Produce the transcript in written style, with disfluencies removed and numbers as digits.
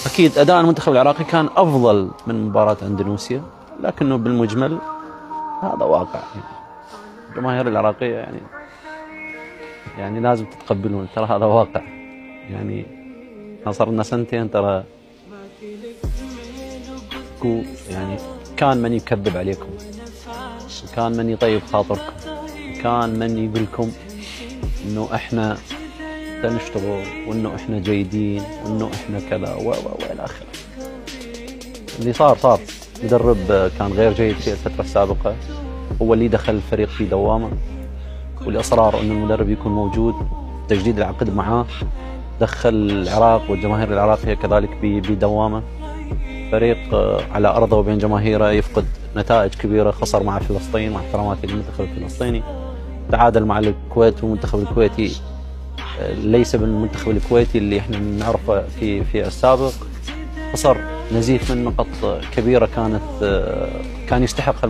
أكيد أداء المنتخب العراقي كان أفضل من مباراة أندونيسيا، لكنه بالمجمل هذا واقع. الجماهير العراقية يعني لازم تتقبلون، ترى هذا واقع. يعني صار لنا سنتين ترى يعني كان من يكذب عليكم، كان من يطيب خاطركم، كان من يقول لكم انه احنا نشتغل وانه احنا جيدين وانه احنا كذا والى اخره. اللي صار مدرب كان غير جيد في الفترة السابقة، هو اللي دخل الفريق في دوامة، والإصرار أن المدرب يكون موجود، تجديد العقد معاه دخل العراق والجماهير العراقية كذلك بدوامة. فريق على أرضه وبين جماهيره يفقد نتائج كبيرة، خسر مع فلسطين مع احتراماتي للمنتخب الفلسطيني، تعادل مع الكويت والمنتخب الكويتي ليس بالمنتخب الكويتي اللي احنا نعرفه في السابق، خسر نزيف من نقط كبيرة كان يستحق